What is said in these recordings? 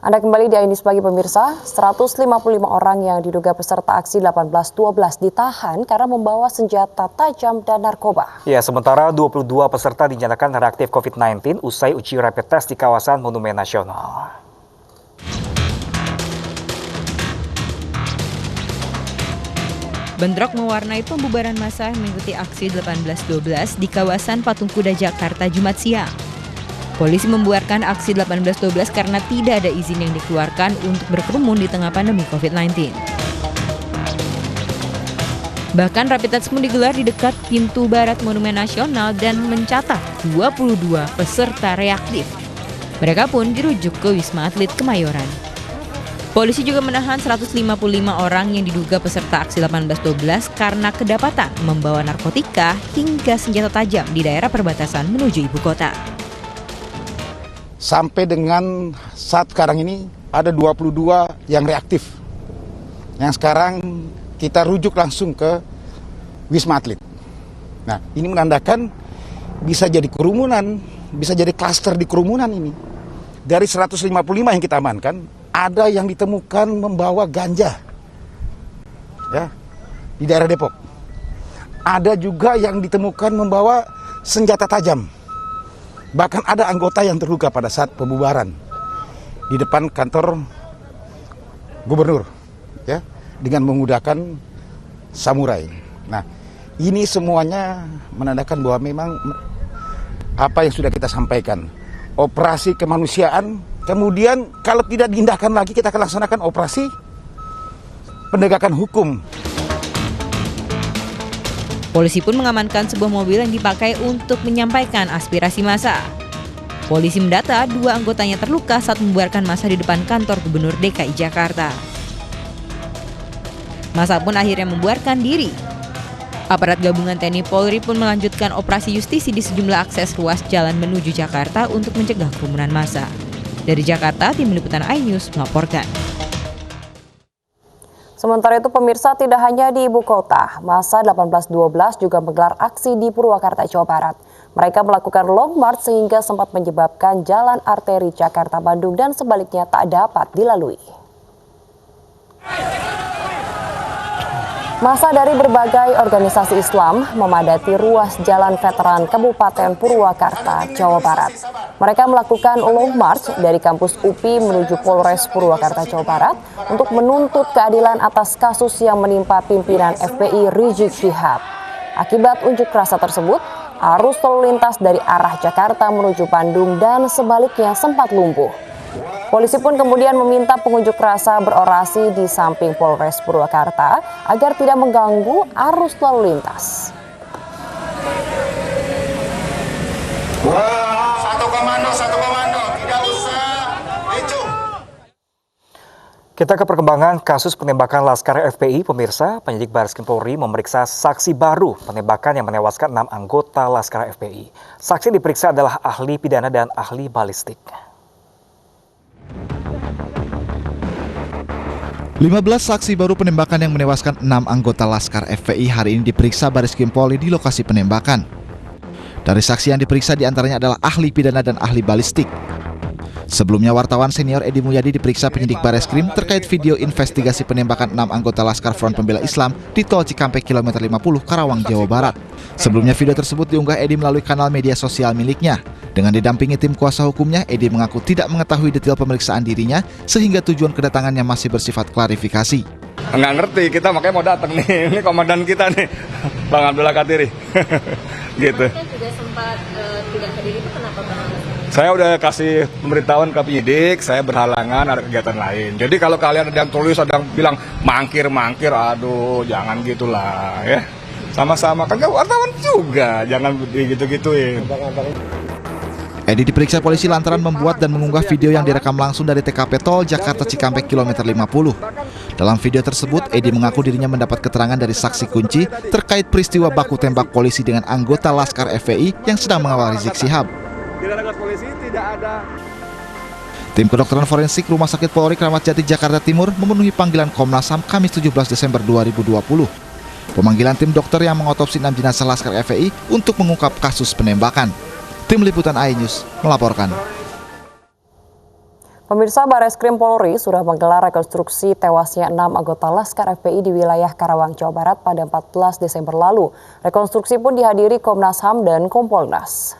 Anda kembali di Ainis Pagi pemirsa, 155 orang yang diduga peserta aksi 18.12 ditahan karena membawa senjata tajam dan narkoba. Ya, sementara 22 peserta dinyatakan reaktif COVID-19 usai uji rapid test di kawasan Monumen Nasional. Bentrok mewarnai pembubaran massa yang mengikuti aksi 18.12 di kawasan Patung Kuda Jakarta Jumat siang. Polisi membubarkan aksi 18.12 karena tidak ada izin yang dikeluarkan untuk berkerumun di tengah pandemi COVID-19. Bahkan rapid test pun digelar di dekat pintu barat Monumen Nasional dan mencatat 22 peserta reaktif. Mereka pun dirujuk ke Wisma Atlet Kemayoran. Polisi juga menahan 155 orang yang diduga peserta aksi 18.12 karena kedapatan membawa narkotika hingga senjata tajam di daerah perbatasan menuju ibu kota. Sampai dengan saat sekarang ini ada 22 yang reaktif. Yang sekarang kita rujuk langsung ke Wisma Atlet. Nah, ini menandakan bisa jadi kerumunan, bisa jadi klaster di kerumunan ini. Dari 155 yang kita amankan, ada yang ditemukan membawa ganja. Ya, di daerah Depok. Ada juga yang ditemukan membawa senjata tajam. Bahkan ada anggota yang terluka pada saat pembubaran di depan kantor gubernur, ya, dengan menggunakan samurai. Nah, ini semuanya menandakan bahwa memang apa yang sudah kita sampaikan, operasi kemanusiaan. Kemudian kalau tidak diindahkan lagi, kita akan laksanakan operasi penegakan hukum. Polisi pun mengamankan sebuah mobil yang dipakai untuk menyampaikan aspirasi massa. Polisi mendata 2 anggotanya terluka saat membubarkan massa di depan kantor Gubernur DKI Jakarta. Massa pun akhirnya membubarkan diri. Aparat gabungan TNI Polri pun melanjutkan operasi justisi di sejumlah akses ruas jalan menuju Jakarta untuk mencegah kerumunan massa. Dari Jakarta, Tim Liputan iNews melaporkan. Sementara itu pemirsa, tidak hanya di ibu kota, massa 18.12 juga menggelar aksi di Purwakarta, Jawa Barat. Mereka melakukan long march sehingga sempat menyebabkan jalan arteri Jakarta-Bandung dan sebaliknya tak dapat dilalui. Massa dari berbagai organisasi Islam memadati ruas Jalan Veteran Kabupaten Purwakarta, Jawa Barat. Mereka melakukan long march dari kampus UPI menuju Polres Purwakarta, Jawa Barat untuk menuntut keadilan atas kasus yang menimpa pimpinan FPI Rizik Syihab. Akibat unjuk rasa tersebut, arus lalu lintas dari arah Jakarta menuju Bandung dan sebaliknya sempat lumpuh. Polisi pun kemudian meminta pengunjuk rasa berorasi di samping Polres Purwakarta agar tidak mengganggu arus lalu lintas. Satu komando, tidak usah ricu. Kita ke perkembangan kasus penembakan Laskar FPI, pemirsa. Penyidik Bareskrim Polri memeriksa saksi baru penembakan yang menewaskan 6 anggota Laskar FPI. Saksi yang diperiksa adalah ahli pidana dan ahli balistik. 15 saksi baru penembakan yang menewaskan 6 anggota Laskar FPI hari ini diperiksa Bareskrim Polri di lokasi penembakan. Dari saksi yang diperiksa diantaranya adalah ahli pidana dan ahli balistik. Sebelumnya wartawan senior Edi Mulyadi diperiksa penyidik Bareskrim terkait video investigasi penembakan 6 anggota Laskar Front Pembela Islam di Tol Cikampek kilometer 50 Karawang, Jawa Barat. Sebelumnya video tersebut diunggah Edi melalui kanal media sosial miliknya. Dengan didampingi tim kuasa hukumnya, Edi mengaku tidak mengetahui detail pemeriksaan dirinya sehingga tujuan kedatangannya masih bersifat klarifikasi. Nggak ngerti, kita makanya mau datang nih. Ini komandan kita nih, Bang Abdullah Katiri. Gitu. Kan juga sempat tidak hadir, itu kenapa Bang? Saya udah kasih pemberitahuan ke penyidik, saya berhalangan ada kegiatan lain. Jadi kalau kalian ada yang tulis, ada yang bilang mangkir, aduh jangan gitulah ya. Sama-sama, kan wartawan juga, jangan gitu-gituin. Edi diperiksa polisi lantaran membuat dan mengunggah video yang direkam langsung dari TKP Tol Jakarta Cikampek kilometer 50. Dalam video tersebut, Edi mengaku dirinya mendapat keterangan dari saksi kunci terkait peristiwa baku tembak polisi dengan anggota Laskar FPI yang sedang mengawal Rizik Syihab. Tim kedokteran forensik Rumah Sakit Polri Kramat Jati Jakarta Timur memenuhi panggilan Komnas HAM Kamis 17 Desember 2020. Pemanggilan tim dokter yang mengotopsi 6 jenazah Laskar FPI untuk mengungkap kasus penembakan. Tim Liputan iNews melaporkan. Pemirsa, Bareskrim Polri sudah menggelar rekonstruksi tewasnya 6 anggota Laskar FPI di wilayah Karawang, Jawa Barat pada 14 Desember lalu. Rekonstruksi pun dihadiri Komnas HAM dan Kompolnas.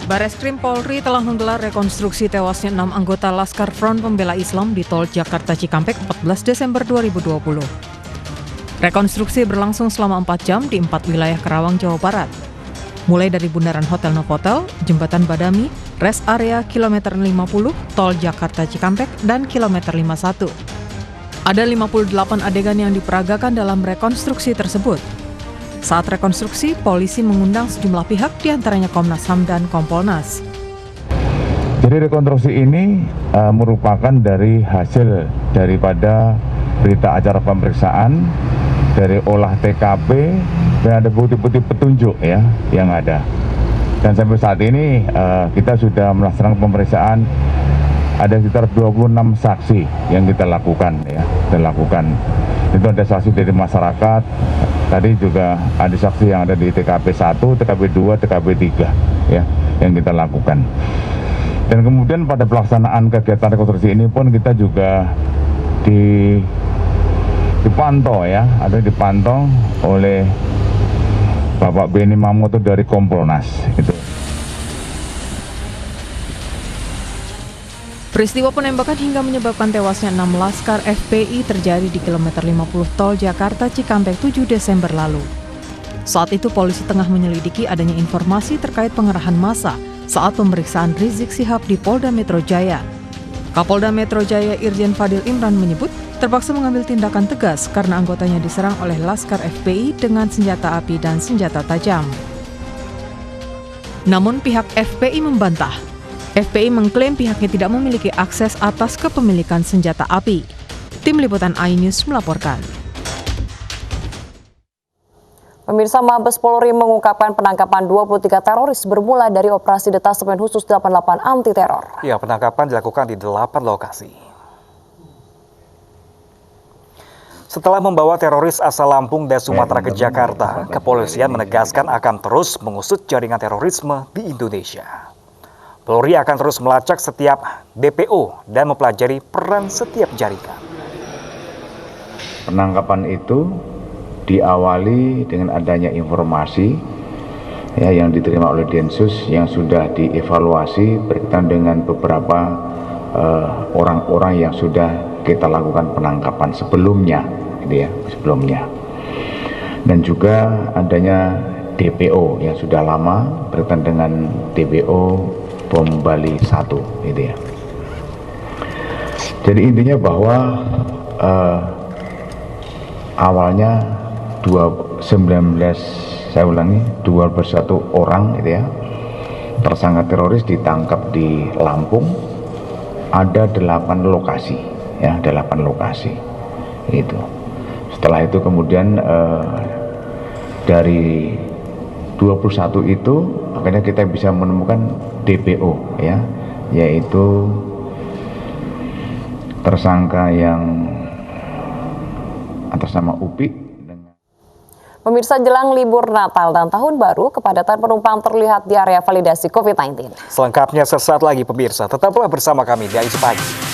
Bareskrim Polri telah menggelar rekonstruksi tewasnya 6 anggota Laskar Front Pembela Islam di Tol Jakarta Cikampek 14 Desember 2020. Rekonstruksi berlangsung selama 4 jam di 4 wilayah Karawang, Jawa Barat. Mulai dari Bundaran Hotel Novotel, Jembatan Badami, Rest Area Kilometer 50, Tol Jakarta Cikampek, dan Kilometer 51. Ada 58 adegan yang diperagakan dalam rekonstruksi tersebut. Saat rekonstruksi, polisi mengundang sejumlah pihak diantaranya Komnas HAM dan Kompolnas. Jadi rekonstruksi ini merupakan dari hasil daripada berita acara pemeriksaan, dari olah TKP, dan ada bukti-bukti petunjuk ya yang ada. Dan sampai saat ini kita sudah melaksanakan pemeriksaan ada sekitar 26 saksi yang kita lakukan ya. Itu ada saksi dari masyarakat, tadi juga ada saksi yang ada di TKP 1, TKP 2, TKP 3 ya yang kita lakukan. Dan kemudian pada pelaksanaan kegiatan rekonstruksi ini pun kita juga dipantau ya, ada dipantau oleh Bapak Beni Mamoto dari Kompolnas itu. Peristiwa penembakan hingga menyebabkan tewasnya 6 Laskar FPI terjadi di kilometer 50 Tol Jakarta Cikampek 7 Desember lalu. Saat itu polisi tengah menyelidiki adanya informasi terkait pengerahan massa saat pemeriksaan Rizik Syihab di Polda Metro Jaya. Kapolda Metro Jaya Irjen Fadil Imran menyebut terpaksa mengambil tindakan tegas karena anggotanya diserang oleh Laskar FPI dengan senjata api dan senjata tajam. Namun pihak FPI membantah. FPI mengklaim pihaknya tidak memiliki akses atas kepemilikan senjata api. Tim Liputan iNews melaporkan. Pemirsa, Mabes Polri mengungkapkan penangkapan 23 teroris bermula dari operasi detasemen khusus 88 anti teror. Ya, penangkapan dilakukan di 8 lokasi. Setelah membawa teroris asal Lampung dan Sumatera ke Jakarta, kepolisian menegaskan akan terus mengusut jaringan terorisme di Indonesia. Polri akan terus melacak setiap DPO dan mempelajari peran setiap jaringan. Penangkapan itu diawali dengan adanya informasi ya, yang diterima oleh Densus yang sudah dievaluasi berkaitan dengan beberapa orang-orang yang sudah kita lakukan penangkapan sebelumnya, gitu ya, dan juga adanya DPO yang sudah lama berkaitan dengan DPO Bom Bali 1, gitu ya. Jadi intinya bahwa awalnya 21 orang gitu ya, tersangka teroris ditangkap di Lampung. Ada 8 lokasi ya, 8 lokasi itu. Setelah itu kemudian dari 21 itu akhirnya kita bisa menemukan DPO ya, yaitu tersangka yang atas nama Upi. Pemirsa, jelang libur Natal dan Tahun Baru, kepadatan penumpang terlihat di area validasi COVID-19. Selengkapnya sesaat lagi pemirsa, tetaplah bersama kami di iNews Pagi.